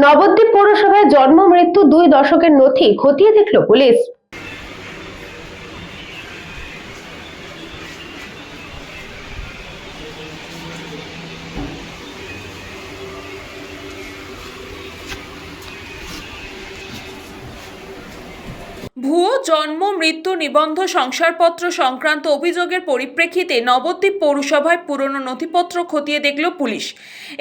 নবদ্বীপ পৌরসভায় জন্ম মৃত্যু 2 দশকের নথি খতিয়ে দেখল পুলিশ। ভুয়ো জন্ম মৃত্যু নিবন্ধ শংসাপত্র সংক্রান্ত অভিযোগের পরিপ্রেক্ষিতে নবদ্বীপ পৌরসভায় পুরনো নথিপত্র খতিয়ে দেখল পুলিশ।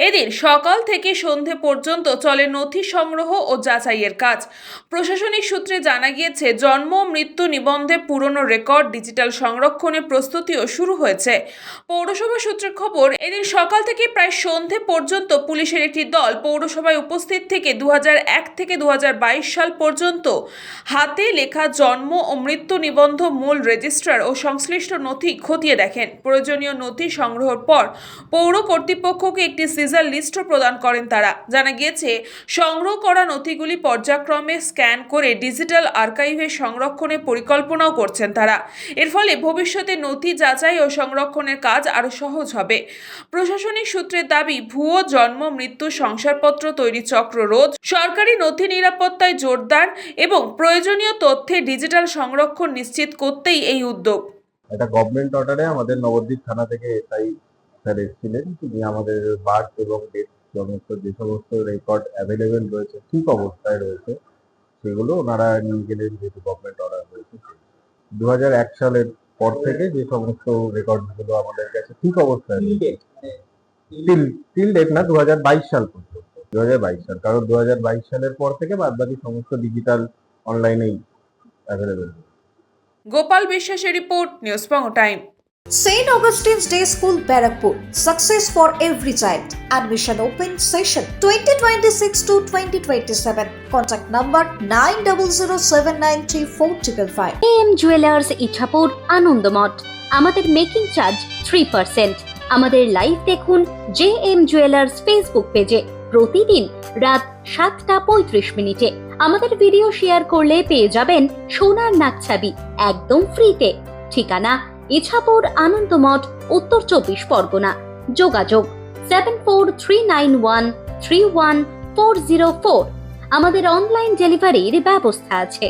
এদিন সকাল থেকে সন্ধে পর্যন্ত চলে নথি সংগ্রহ ও যাচাইয়ের কাজ। প্রশাসনিক সূত্রে জানা গিয়েছে, জন্ম মৃত্যু নিবন্ধে পুরনো রেকর্ড ডিজিটাল সংরক্ষণের প্রস্তুতিও শুরু হয়েছে। পৌরসভা সূত্রের খবর, এদিন সকাল থেকে প্রায় সন্ধে পর্যন্ত পুলিশের একটি দল পৌরসভায় উপস্থিত থেকে 2001 থেকে 2022 সাল পর্যন্ত হাতে লেখা জন্ম ও মৃত্যু নিবন্ধ, মূল রেজিস্ট্রার ও সংশ্লিষ্ট নথি খতিয়ে দেখেন। প্রয়োজনীয় নথি সংগ্রহের পর পৌর কর্তৃপক্ষকে একটি সিজার লিস্টও প্রদান করেন তারা। জানা গিয়েছে, সংগ্রহ করা নথিগুলি পর্যায়ক্রমে স্ক্যান করে ডিজিটাল আর্কাইভে সংরক্ষণের পরিকল্পনাও করছেন তারা। এর ফলে ভবিষ্যতে নথি যাচাই ও সংরক্ষণের কাজ আরও সহজ হবে। প্রশাসনিক সূত্রের দাবি, ভুয়ো জন্ম মৃত্যু শংসাপত্র তৈরি চক্র রোধ, সরকারি নথি নিরাপত্তায় জোরদার এবং প্রয়োজনীয় তথ্যের ডিজিটাল সংরক্ষণ নিশ্চিত করতেই এই উদ্যোগ। একটা গভর্নমেন্ট অর্ডারে আমাদের নবদ্বীপ থানা থেকে এসআই স্যার এসেছিলেন, তিনি আমাদের বার্থ এবং ডেট সমস্ত যে সমস্ত রেকর্ড অ্যাভেলেবেল রয়েছে, ঠিক অবস্থায় রয়েছে, সেগুলো ওনারা নিয়ে গেলেন। যেহেতু গভর্নমেন্ট অর্ডার রয়েছে, 2001 সালের পর থেকে যে সমস্ত রেকর্ডগুলো আমাদের কাছে ঠিক অবস্থায় টিল ডেট না, 2022 সাল পর্যন্ত, 2022 সাল, কারণ 2022 সালের পর থেকে বাদবাকি সমস্ত ডিজিটাল অনলাইনেই অ্যাভেলেবেল। গোপাল বিশ্বাসের report, news Bangla time. St. Augustine's Day School, Barrackpur. Success for every child. Admission open session 2026 to 2027. Contact number 9007934555. AM Jewelers Ichapur Anandamath. আমাদের মেকিং চার্জ 3%। আমাদের লাইভ দেখুন JM Jewelers ফেসবুক পেজে প্রতিদিন রাত 7:35 আমাদের ভিডিও শেয়ার করলে পেয়ে যাবেন সোনার নাকছাবি একদম ফ্রিতে। ঠিকানা ইছাপুর আনন্দমঠ, উত্তর 24 পরগনা। যোগাযোগ 7439131404। আমাদের অনলাইন ডেলিভারির ব্যবস্থা আছে।